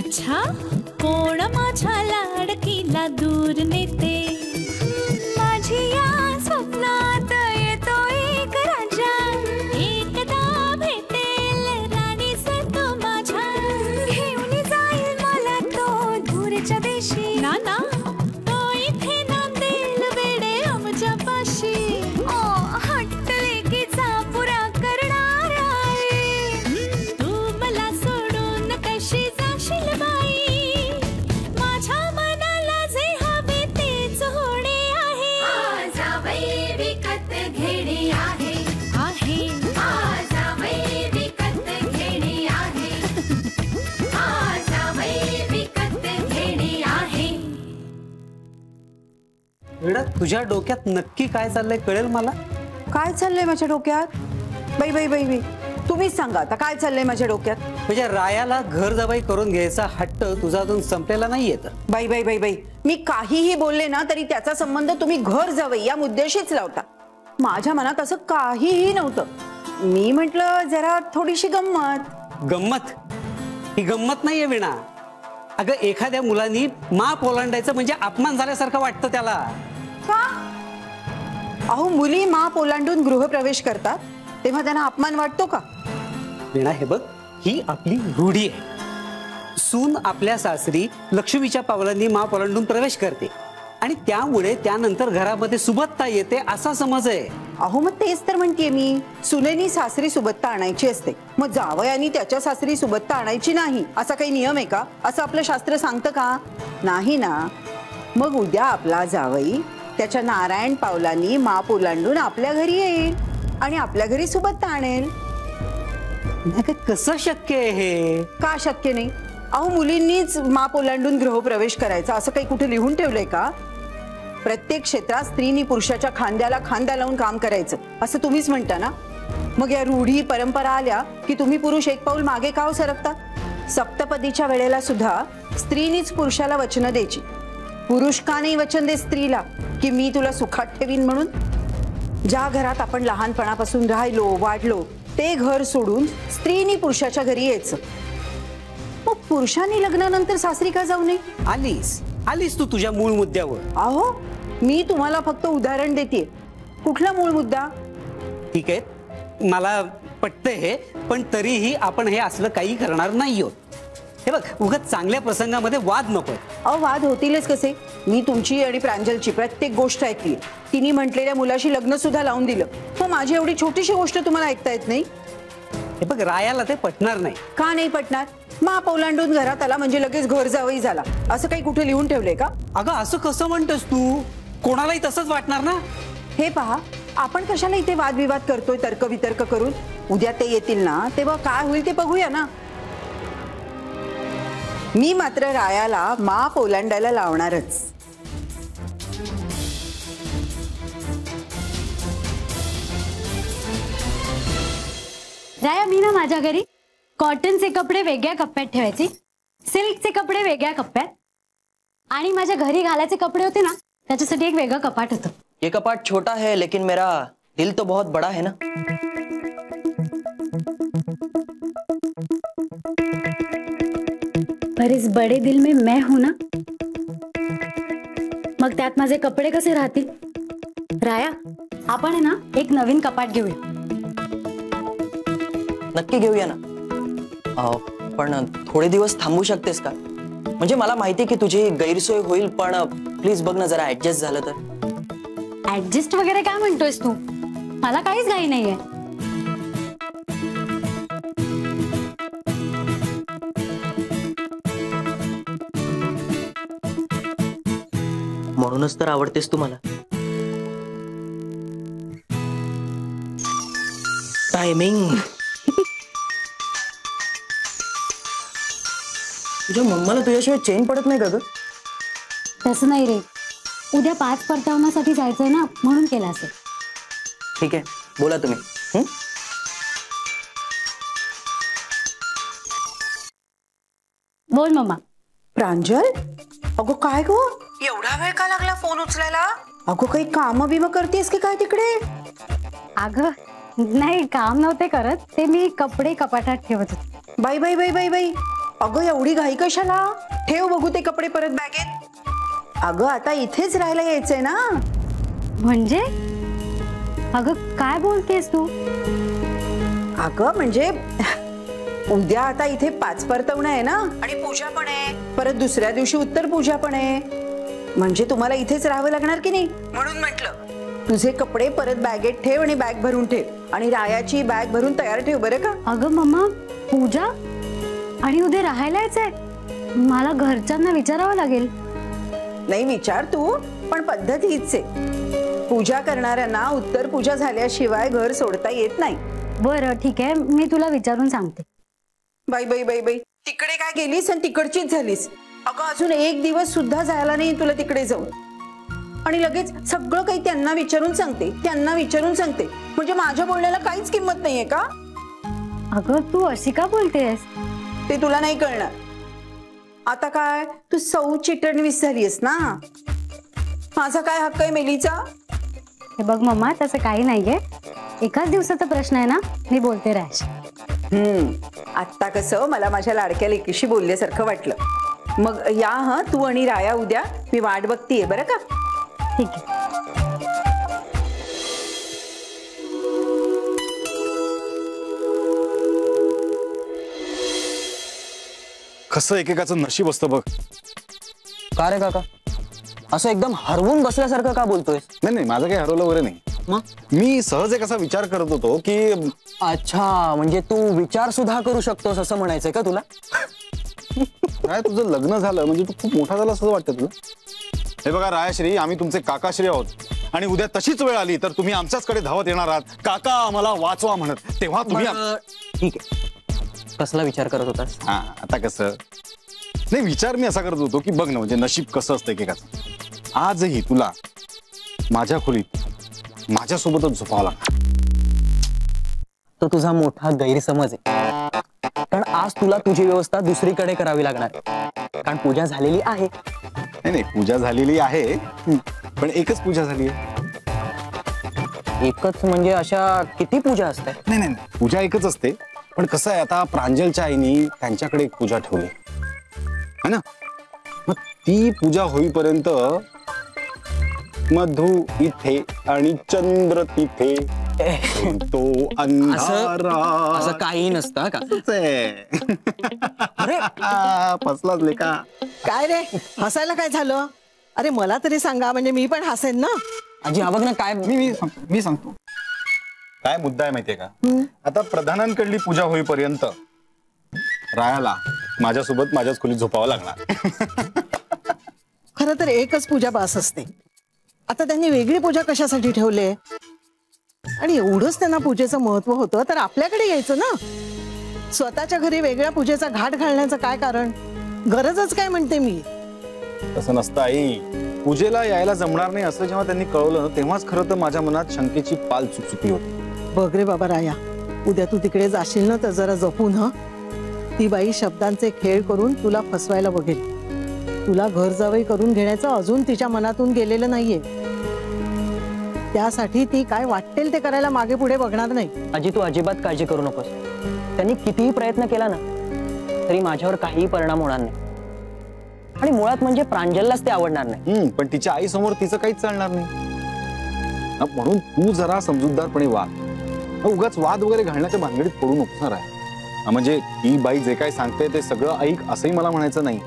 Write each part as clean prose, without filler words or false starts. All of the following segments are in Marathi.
अच्छा, कोण माझ्या लाडकीला दूर नेते, माझी या स्वप्नात येतो एक राजा, एकदा भेटेल राणीस तो माझ्या, घेऊन जाईल मला तो दूरच्या देशी, ना ना तो इथे नांदेल वेडे आमच्या पाशी, हट्ट लेकीचा पुरा करणार आहे, तू मला सोडून कशी जाशील बाई, माझ्या मनाला जे हवे तेच होणे आहे, जावई विकत घेणे आहे, जावई विकत घेणे आहे, जावई विकत घेणे आहे. वेडा, तुझ्या डोक्यात नक्की काय चाललंय कळेल मला? काय चाललंय माझ्या डोक्यात? बाई बाई बाई बाई, तुम्हीच सांगा आता काय चाललंय माझ्या डोक्यात. म्हणजे रायाला घर जावई करून घ्यायचा हट्ट तुझा अजून संपलेला नाहीये तर? बाई बाई बाई बाई, मी काहीही बोलले ना तरी त्याचा संबंध तुम्ही घर जावई या मुद्द्याशीच लावता. माझ्या मनात असं काहीही नव्हतं. मी म्हटलं जरा थोडीशी गंमत. गंमत? ही गंमत नाहीये वीणा. अगं, एखाद्या मुलांनी माप ओलांडायचं म्हणजे अपमान झाल्यासारखं वाटतं त्याला. का? अहो, मुली माप ओलांडून गृहप्रवेश करतात तेव्हा त्यांना अपमान वाटतो का? वीणा, हे बघ, ही आपली रूढी आहे. सून आपल्या सासरी लक्ष्मीच्या पावलांनी माप ओलांडून प्रवेश करते आणि त्यामुळे त्यानंतर घरामध्ये सुबत्ता येते असा समज आहे. अहो, मग तेच तर म्हणतेय मी, सुनेनी सासरी सुबत्ता आणायची असते, मग जावयानी त्याच्या सासरी सुबत्ता आणायची नाही असा काही नियम आहे का? असं आपलं शास्त्र सांगतं का? नाही ना. मग उद्या आपला जावई त्याच्या नारायण पावलांनी माप ओलांडून आपल्या घरी येईल आणि आपल्या घरी सुबत्ता आणेल. कसं शक्य आहे हे? का शक्य नाही? अहो, मुलींनीच माप ओलांडून गृहप्रवेश करायचा असं काही कुठे लिहून ठेवलंय का? प्रत्येक क्षेत्रात स्त्रीनी पुरुषाच्या खांद्याला खांदा लावून काम करायचं असं तुम्हीच म्हणता ना. मग या रूढी परंपरा आल्या की तुम्ही पुरुष एक पाऊल मागे का सरकता? सप्तपदीच्या वेळेला सुद्धा स्त्रीनीच पुरुषाला वचनं द्यायची. पुरुष का नाही वचन दे स्त्रीला की मी तुला सुखात ठेवीन म्हणून? ज्या घरात आपण लहानपणापासून राहिलो वाढलो ते घर सोडून स्त्रीनी पुरुषाच्या घरी यायचं. मग पुरुषांनी लग्नानंतर सासरी का जाऊ नये? आलीस तू तुझ्या मूळ मुद्द्यावर. अहो, मी तुम्हाला फक्त उदाहरण देते. कुठला मूळ मुद्दा? ठीक आहे, मला पटतंय हे, पण तरीही आपण हे असलं काही करणार नाही आहोत. हे बघ, उगाच चांगल्या प्रसंगामध्ये वाद नको. अहो, वाद होतीलच कसे? मी तुमची आणि प्रांजलची प्रत्येक गोष्ट ऐकली. तिने म्हटलेल्या मुलाशी लग्न सुद्धा लावून दिलं. मग माझी एवढी छोटीशी गोष्ट तुम्हाला ऐकता येत नाही? हे बघ, रायाला ते पटणार नाही. का नाही पटणार? माप ओलांडून घरात आला म्हणजे लगेच घर जावई झाला असं काही कुठे लिहून ठेवलंय का? अगं, असं कसं म्हणतोस तू? कोणालाही तसंच वाटणार ना. हे पहा, आपण कशाला इथे वादविवाद करतोय तर्कवितर्क करून? उद्या ते येतील ना तेव्हा काय होईल ते बघूया ना. मी मात्र रायाला माप ओलांडायला लावणारच. राया, मी ना माझ्या घरी कॉटनचे कपडे वेगळ्या कप्प्यात ठेवायचे, सिल्कचे कपडे वेगळ्या कप्प्यात, आणि माझ्या घरी घालायचे कपडे होते ना त्याच्यासाठी एक वेगळं कपाट होतं. ये कपाट छोटा है लेकिन मेरा दिल तो बहुत बड़ा है ना. पर इस बड़े दिल में मैं हूं ना. मग त्यात माझे कपडे कसे राहतील? राया, आपण आहे ना एक नवीन कपाट घेऊया. नक्की घेऊया ना. पण थोडे दिवस थांबू शकतेस का? म्हणजे मला माहिती की तुझी गैरसोय होईल, पण प्लीज बघ ना जरा ऍडजस्ट झालं तर. ऍडजस्ट वगैरे काय म्हणतोयस तू? मला काहीच घाई नाहीये. म्हणूनच तर आवडतेस तू मला. टायमिंग. तुझ्या मम्माला तुझ्याशिवाय चेन पडत नाही का ग? तसं नाही रे, उद्या 5 परतावण्यासाठी जायचंय ना म्हणून केलं असेल. ठीक आहे, बोला तुम्ही. बोल मम्मा. प्रांजल, अगो काय गो, एवढा वेळ का लागला फोन उचलायला? अगो काही काम बिम करतेस की काय तिकडे? अगं नाही, काम नव्हते करत, ते मी कपडे कपाटात ठेवत होते. बाई बाई बाई बाई बाई, अगं एवढी घाई कशाला? ठेव बघू ते कपडे परत बॅगेत. अगं आता इथेच राहायला यायचंय ना. म्हणजे अगं काय बोलतेस तू? अगं म्हणजे उद्या आता इथे 5 परतवणं आहे ना, आणि पूजा पण आहे. परत दुसऱ्या दिवशी उत्तर पूजा पण आहे. म्हणजे तुम्हाला इथेच राहावं लागणार की नाही, म्हणून म्हटलं तुझे कपडे परत बॅगेत ठेव आणि बॅग भरून ठेव, आणि रायाची बॅग भरून तयार ठेव बरं का. अगं मम्मा, पूजा आणि उद्या राहायला यायचंय? मला घरच्यांना विचारावं लागेल. नाही विचार तू, पण पद्धत हीच आहे. पूजा करणाऱ्यांना उत्तर पूजा झाल्याशिवाय घर सोडता येत नाही. बरं ठीक आहे, मी तुला विचारून सांगते. बाई बाई बाई बाई, तिकडे काय गेलीस आणि तिकडचीच झालीस. अगं अजून 1 दिवस सुद्धा जायला नाही तुला तिकडे जाऊन, आणि लगेच सगळं काही त्यांना विचारून सांगते, त्यांना विचारून सांगते. म्हणजे माझ्या बोलण्याला काहीच किंमत नाहीये का? अगं तू अशी का बोलतेस? ते तुला नाही कळणार. आता काय तू सौ चिटणवीस झालीस ना. माझा काय हक्क आहे मेलीचा? हे बघ मम्मा, तसं काही नाहीये. एकाच दिवसाचा प्रश्न आहे ना, मी बोलते राज. आत्ता कसं मला माझ्या लाडक्या लेकीशी बोलल्यासारखं वाटलं. मग या हा तू आणि राया उद्या, मी वाट बघतीये बरं का. ठीक आहे. कसं एकेकाचं नशीब असतं बघ. का रे काका, असं एकदम हरवून बसल्यासारखं का बोलतोय? नाही माझं काही हरवलं वगैरे नाही. मग मी सहज एक असा विचार करत होतो की अच्छा, म्हणजे तू विचार सुद्धा करू शकतोस असं म्हणायचंय का तुला? काय तुझं लग्न झालं म्हणजे तू खूप मोठा झाला असं वाटतं तुला? हे बघा रायाश्री, आम्ही तुमचे काकाश्री आहोत, आणि उद्या तशीच वेळ आली तर तुम्ही आमच्याचकडे धावत येणार आहात, काका आम्हाला वाचवा म्हणत. तेव्हा तुम्ही ठीक आहे. कसला विचार करत होतास? हा, आता कसं नाही, विचार मी असा करत होतो की बघ ना, म्हणजे नशीब कसं असतं एकेकाचं. आजही तुला माझ्या खोलीत माझ्यासोबतच झोपावं लागतं. तो तुझा मोठा गैरसमज आहे. कारण आज तुला तुझी व्यवस्था दुसरीकडे करावी लागणार, कारण पूजा झालेली आहे. नाही पूजा झालेली आहे, पण एकच पूजा झाली आहे. एकच म्हणजे अशा किती पूजा असतात? नाही पूजा एकच असते, पण कसं आहे आता प्रांजलच्या आईनी त्यांच्याकडे एक पूजा ठेवली है ना. मग ती पूजा होईपर्यंत मधु इथे आणि चंद्र तिथे, तो अंधारा. असं काही नसतं का? अरे फसलाच लेका. काय रे, हसायला काय झालं? अरे मला तरी सांगा, म्हणजे मी पण हसेन ना. आजी हा बघ ना काय. मी सांगतो काय मुद्दा आहे माहितीये का. आता प्रधानांकडली पूजा होईपर्यंत रायाला माझ्यासोबत माझ्याच खोलीत झोपावं लागणार. खरं तर एकच पूजा बास असते. आता त्यांनी वेगळी पूजा कशासाठी ठेवले? आणि एवढंच त्यांना पूजेचं महत्व होतं तर आपल्याकडे यायचं ना. स्वतःच्या घरी वेगळ्या पूजेचा घाट घालण्याचं काय कारण? गरजच काय म्हणते मी. तसं नसतं आई. पूजेला यायला जमणार नाही असं जेव्हा त्यांनी कळवलं ना, तेव्हाच खरं तर माझ्या मनात शंकेची पाल चुकचुकली होती. बघ रे बाबा राया, उद्या तू तिकडे जाशील ना तर जरा जपून ह. ती बाई शब्दांचे खेळ करून तुला फसवायला बघेल. तुला घर जावई करून घेण्याचं अजून तिच्या मनातून गेलेलं नाहीये. त्यासाठी ती काय वाटेल ते करायला मागे पुढे बघणार नाही. आजी तू अजिबात काळजी करू नकोस. त्यांनी कितीही प्रयत्न केला ना तरी माझ्यावर काहीही परिणाम होणार नाही. आणि मुळात म्हणजे प्रांजललाच ते आवडणार नाही. पण तिच्या आई समोर तिचं काहीच चालणार नाही. म्हणून तू जरा समजूतदारपणे वाद, उगाच वाद वगैरे घालण्याच्या भानगडीत पडू नकोस आहे. म्हणजे ती बाई जे काय सांगते ते सगळं ऐक असंही मला म्हणायचं नाही,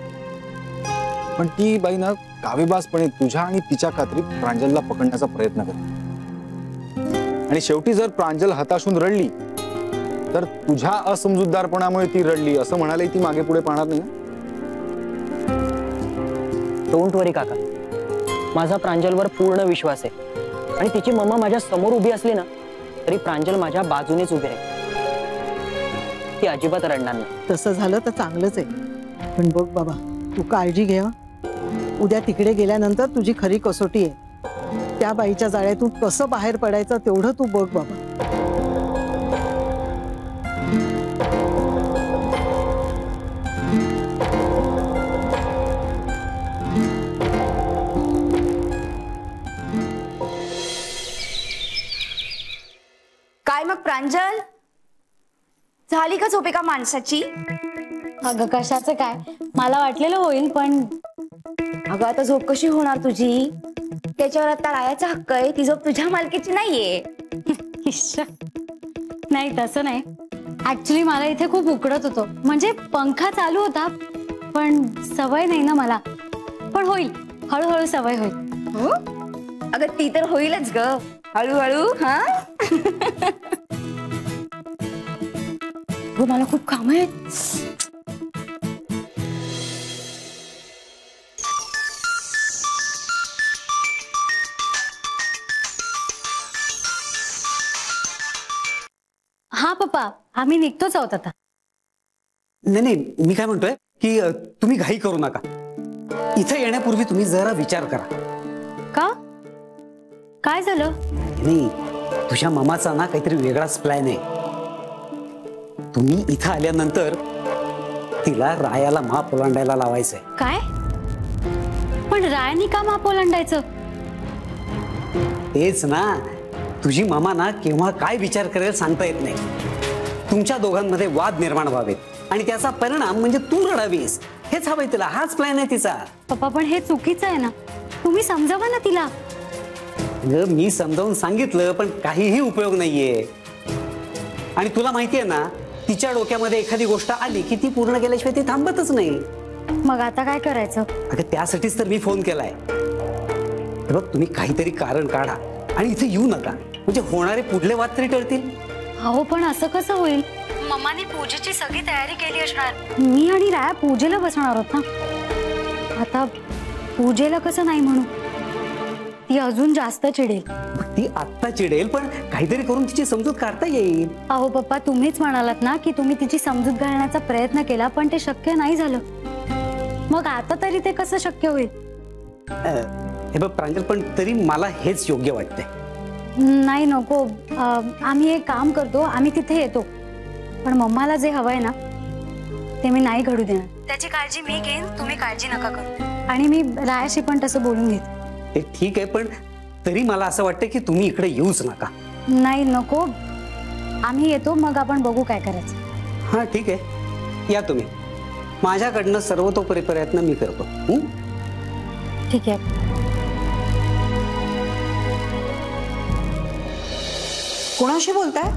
पण ती बाई ना कावेबाजपणे तुझ्या आणि तिच्या खात्रीत प्रांजलला पकडण्याचा प्रयत्न करते. आणि शेवटी जर प्रांजल हताशून रडली तर तुझ्या असमजूतदारपणामुळे ती रडली असं म्हणाले ती मागे पुढे पाहणार नाही. डोंट वरी काका, माझा प्रांजलवर पूर्ण विश्वास आहे. आणि तिची मम्मा माझ्या समोर उभी असली ना तरी प्रांजल माझ्या बाजूनेच उभी राहील. ती अजिबात रडणार नाही. तसं झालं तर चांगलंच आहे. पण बघ बाबा, तू काळजी घे. उद्या तिकडे गेल्यानंतर तुझी खरी कसोटी आहे. त्या बाईच्या जाळ्यातून कसं बाहेर पडायचं तेवढं तू बघ बाबा. काय मग प्रांजल, झाली का झोप एका माणसाची? अगं कशाचं काय, मला वाटलेलं होईल पण अगं आता झोप कशी होणार तुझी? त्याच्यावर आता रायाचा हक्क आहे, ती झोप तुझ्या मालकीची नाहीये. इश्श. नाही तसं नाही, ऍक्च्युली मला इथे खूप उकडत होतो, म्हणजे पंखा चालू होता पण सवय नाही ना मला. पण होईल, हळूहळू सवय होईल. हो अगं ती तर होईलच ग, हळूहळू. हा गो मला खूप काम आहेत. हा पप्पा, आम्ही निघतोच आहोत आता. नाही नाही, मी काय म्हणतोय की तुम्ही घाई करू नका. इथे येण्यापूर्वी तुम्ही जरा विचार करा. का, काय झालं? नाही, तुझ्या मामाचा ना काहीतरी वेगळाच प्लॅन आहे. तुम्ही इथं आल्यानंतर तिला रायाला माप ओलांडायला लावायचंय. काय? पण रायानी का माप ओलांडायचं? तेच ना, तुझी मामा ना केव्हा काय विचार करेल सांगता येत नाही. तुमच्या दोघांमध्ये वाद निर्माण व्हावेत आणि त्याचा परिणाम म्हणजे तू रडावीस, हेच हवंय तिला. हाच प्लॅन आहे तिचा. पप्पा पण हे चुकीचं आहे ना, तुम्ही समजावा ना तिला. मी समजावून सांगितलं पण काहीही उपयोग नाहीये. आणि तुला माहितीये ना, तिच्या डोक्यामध्ये एखादी गोष्ट आली की ती पूर्ण केल्याशिवाय ती थांबतच नाही. मग आता काय करायचं? अगं त्यासाठीच तर मी फोन केलाय. हे बघ, तुम्ही काहीतरी कारण काढा आणि इथे येऊ नका, म्हणजे होणारे पुढले वाद तरी टळतील. अहो पण असं कसं होईल? मम्माने पूजेची सगळी तयारी केली असणार. मी आणि राया पूजेला बसणार आहोत ना. आता पूजेला कसं नाही म्हणू, ती अजून जास्त चिडेल. ती आत्ता चिडेल पण काहीतरी करून तिची समजूत काढता येईल. अहो पप्पा, तुम्हीच म्हणालात ना की तुम्ही तिची समजूत घालण्याचा प्रयत्न केला पण ते शक्य नाही झालं. मग आता तरी ते कसं शक्य होईल? हे बघ प्रांजल, पण तरी मला हेच योग्य वाटतंय. नाही नको, आम्ही एक काम करतो, आम्ही तिथे येतो. पण मम्माला जे हवंय ना ते मी नाही घडू देणार. त्याची काळजी मी घेईन, तुम्ही काळजी नका करू. आणि मी रायाशी पण तसं बोलून घेते. ते ठीक आहे, पण तरी मला असं वाटतं की तुम्ही इकडे येऊच नका. नाही नको, आम्ही येतो, मग आपण बघू काय करायचं. हा ठीक आहे, या तुम्ही. माझ्याकडनं सर्वतोपरी प्रयत्न मी करतो. ठीक आहे. कोणाशी बोलताय?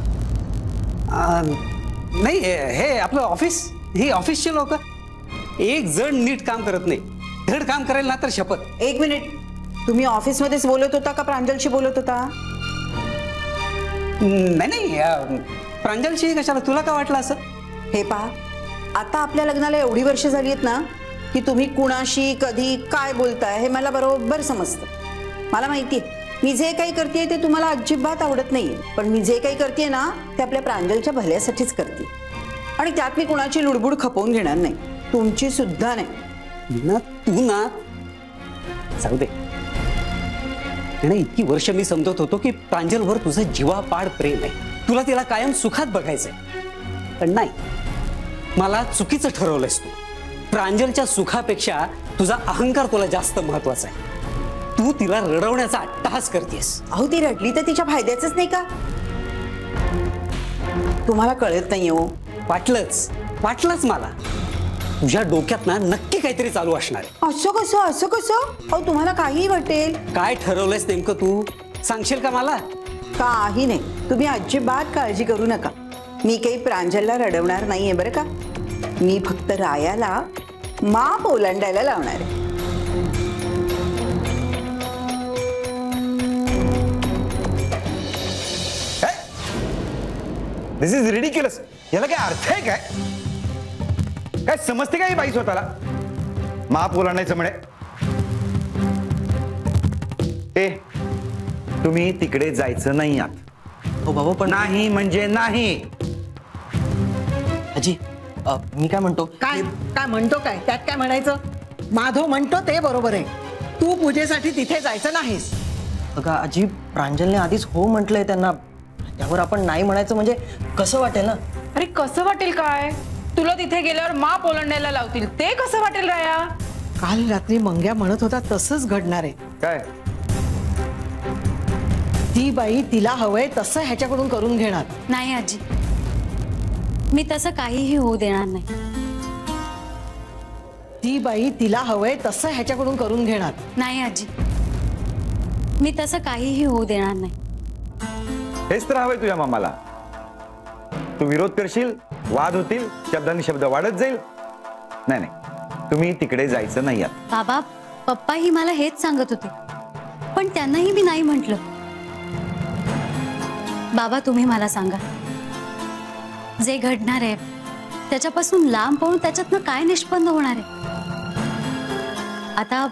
नाही, हे आपलं ऑफिस, ही ऑफिसचे लोक. एक जण नीट काम करत नाही. धड काम करायला ना तर शपथ. एक मिनिट, तुम्ही ऑफिस मध्येच बोलत होता का प्रांजलशी बोलत होता? नाही नाही, प्रांजलशी कशाला, तुला का वाटलं असं? हे पहा, आता आपल्या लग्नाला एवढी वर्ष झाली आहेत ना की तुम्ही कुणाशी कधी काय बोलताय हे मला बरोबर समजतं. मला माहिती आहे मी जे काही करते ते तुम्हाला अजिबात आवडत नाहीये, पण मी जे काही करते ना ते आपल्या प्रांजलच्या भल्यासाठीच करते. आणि त्यात मी कुणाची लुडबुड खपवून घेणार नाही, तुमची सुद्धा नाही. ना तू ना जाऊ दे. इतकी वर्ष मी समजत होतो की प्रांजलवर तुझं जीवापाड प्रेम आहे, तुला तिला कायम सुखात बघायचंय. पण नाही, मला चुकीचं ठरवलंयस तू. प्रांजलच्या सुखापेक्षा तुझा अहंकार तुला जास्त महत्वाचा आहे. तू तिला रडवण्याचा अट्टहास करतेस. अहो ती रडली तर तिच्या फायद्याचंच नाही का? तुम्हाला कळत नाही हो. वाटलंच मला. तुझ्या डोक्यात ना नक्की काहीतरी चालू असणार आहे. असं कसं? अहो तुम्हाला काही वाटेल. काय ठरवलंयस नेमकं तू, सांगशील का मला? काही नाही, तुम्ही अजिबात काळजी करू नका. मी काही प्रांजलला रडवणार नाहीये बरं का. मी फक्त रायाला माप ओलांडायला लावणार आहे. दिस इज रिडिक्युलस. याला काय अर्थ आहे काय? काय समजते का ही बाई स्वतःला? माप ओलांडायचं म्हणे. ए, तुम्ही तिकडे जायचं नाही आहात. हो बाबा, पण नाही म्हणजे नाही. आजी, मी काय म्हणतो, काय काय म्हणतो, काय त्यात काय म्हणायचं? माधव म्हणतो ते बरोबर आहे. तू पूजेसाठी तिथे जायचं नाहीस. अगं आजी, प्रांजलने आधीच हो म्हटलंय त्यांना, त्यावर आपण नाही म्हणायचं म्हणजे कसं वाटेल ना? अरे कसं वाटेल काय? तुला तिथे गेल्यावर माप ओलांडायला लावतील, ते कसं वाटेल राया? काल रात्री मंग्या म्हणत होता तसंच घडणार आहे. काय? ती बाई तिला हवंय तसं ह्याच्याकडून करून घेणार. नाही आजी, मी तसं काहीही होऊ देणार नाही. ती बाई तिला हवंय तसं ह्याच्याकडून करून घेणार. नाही आजी, मी तसं काहीही होऊ देणार नाही. हेच तर हवंय तुझ्या मामाला. तू विरोध करशील, वाद होतील, शब्दांनी शब्द वाढत जाईल. नाही नाही, तुम्ही तिकडे जायचं नाही आहात. बाबा, पप्पाही मला हेच सांगत होते, पण त्यांनाही मी नाही म्हटलं. बाबा, तुम्ही मला सांगा, जे घडणार आहे त्याच्यापासून लांब पळून त्याच्यातनं काय निष्पन्न होणार आहे? आता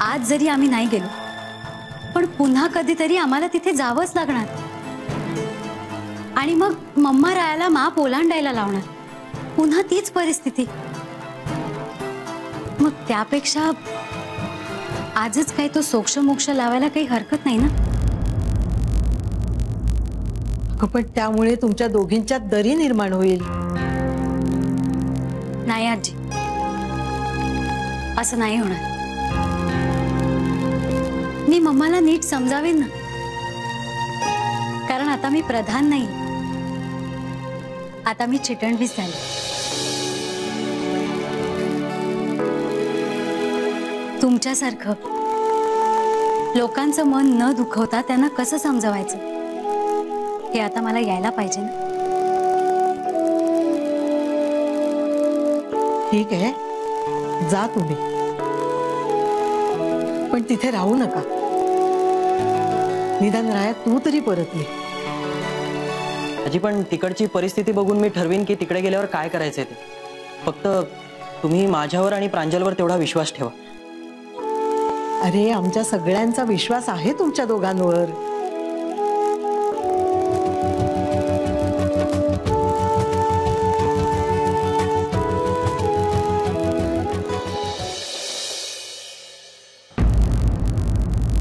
आज जरी आम्ही नाही गेलो, पण पुन्हा कधीतरी आम्हाला तिथे जावंच लागणार. आणि मग मम्मा रायाला माप ओलांडायला लावणार. पुन्हा तीच परिस्थिती. मग त्यापेक्षा आजच काही तो सोक्ष लावायला काही हरकत नाही ना. पण त्यामुळे तुमच्या दोघींच्यात दरी निर्माण होईल. नाही आजी, असं नाही होणार. मी मम्माला नीट समजावेन ना, कारण आता मी प्रधान नाही, आता मी चिटणवीस झाले. तुमच्यासारखं लोकांचं मन न दुखवता त्यांना कसं समजवायचं हे आता मला यायला पाहिजे ना. ठीक आहे, जा तुम्ही, पण तिथे राहू नका. निदान राया तू तरी परत ये. आजी, पण तिकडची परिस्थिती बघून मी ठरवीन की तिकडे गेल्यावर काय करायचंय ते. फक्त तुम्ही माझ्यावर आणि प्रांजलवर तेवढा विश्वास ठेवा. अरे, आमच्या सगळ्यांचा विश्वास आहे तुमच्या दोघांवर.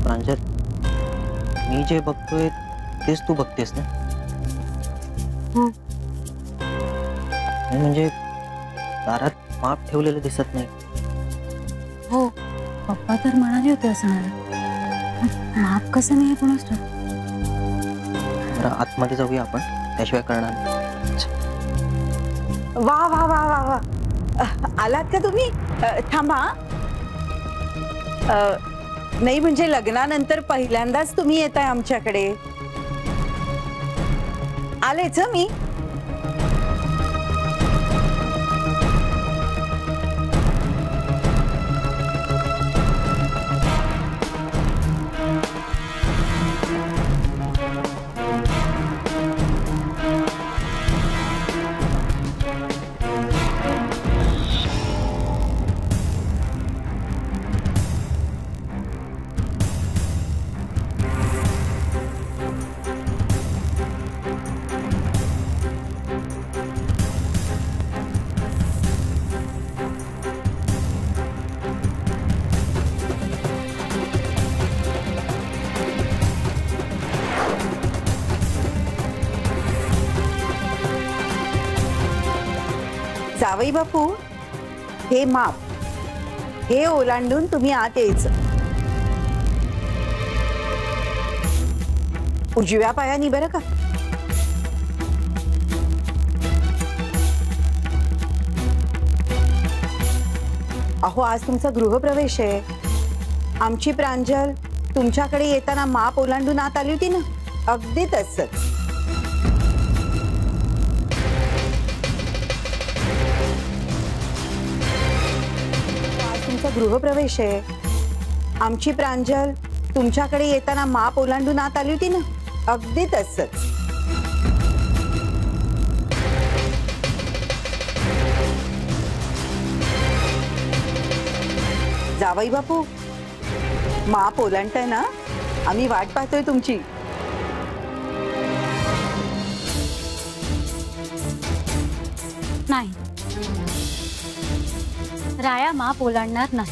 प्रांजल, मी जे बघतोय तेच तू बघतेस ना? म्हणजे दारात माप ठेवलेलं दिसत नाही. हो, पप्पा तर म्हणाले होते असणार. माप कसं नाही कोणाच ठाऊक. जरा आतमध्ये जाऊया आपण, त्याशिवाय कळणार नाही. वा वा वा वा वा, आलात का तुम्ही? थांबा. नाही म्हणजे लग्नानंतर पहिल्यांदाच तुम्ही येताय आमच्याकडे. आलेच मी. जावई बापू, हे माप हे ओलांडून तुम्ही आत यायचं. उजव्या पायानी बरं का. अहो, आज तुमचा गृहप्रवेश आहे. आमची प्रांजल तुमच्याकडे येताना माप ओलांडून आत आली होती ना, अगदी तसंच. गृहप्रवेश आहे. आमची प्रांजल तुमच्याकडे येताना माप ओलांडून आत आली होती ना, अगदी तसंच. जावई बापू, माप ओलांडताय ना, आम्ही वाट पाहतोय तुमची. नाही, राया माप ओलांडणार नाही.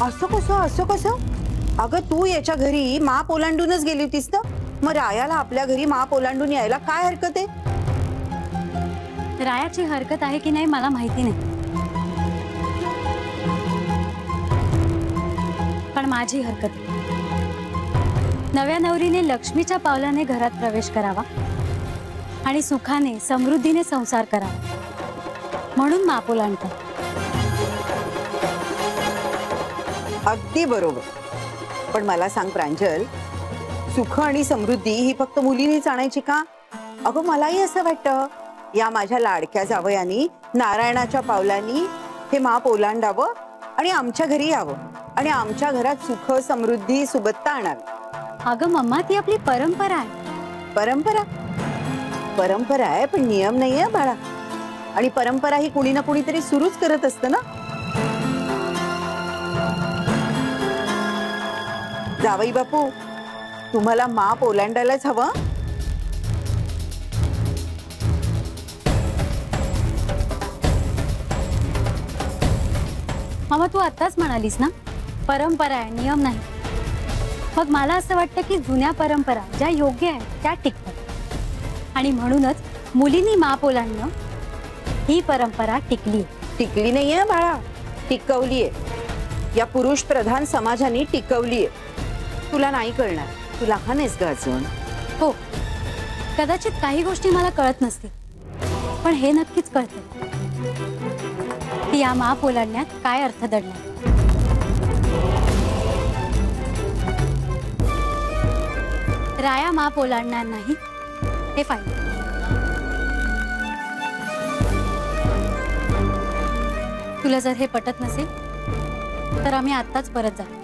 असं कसं? अगं, तू याच्या घरी माप ओलांडूनच गेली होतीस ना, मग रायाला आपल्या घरी माप ओलांडून यायला काय हरकत आहे? रायाची हरकत आहे की नाही मला माहिती नाही, पण माझी हरकत आहे. नव्या नवरीने लक्ष्मीच्या पावलाने घरात प्रवेश करावा आणि सुखाने समृद्धीने संसार करावा म्हणून माप ओलांडतात. अगदी बरोबर. पण मला सांग प्रांजल, सुख आणि समृद्धी ही फक्त मुलीनीच आणायची का? अगं मलाही असं वाटतं या माझ्या लाडक्या जावयानी नारायणाच्या पावलांनी हे माप ओलांडावं आणि आमच्या घरी यावं आणि आमच्या घरात सुख समृद्धी सुबत्ता आणावी. अगं मम्मा, ती आपली परंपरा आहे. परंपरा परंपरा आहे, पण नियम नाही आहे बाळा. आणि परंपरा ही कुणी ना कुणीतरी सुरूच करत असतं ना. जावई बापू, तुम्हाला माप ओलांडायलाच हवं. मामा, तू आताच म्हणालीस ना परंपरा आहे, नियम नाही. मग मला असं वाटतं की जुन्या परंपरा ज्या योग्य आहेत त्या टिकतात आणि म्हणूनच मुलींनी माप ओलांडणं ही परंपरा टिकली. टिकली नाहीये बाळा, टिकवलीये. या पुरुष प्रधान समाजाने टिकवलीये. तुला नाही कळणार, तू लहान आहेस ग अजून. हो, कदाचित काही गोष्टी मला कळत नसतील, पण हे नक्कीच कळतं की या माप ओलांडण्यात काय अर्थ दडला. राया माप ओलांडणार नाही हे फायदा. तुला जर हे पटत नसेल तर आम्ही आत्ताच परत जाऊ.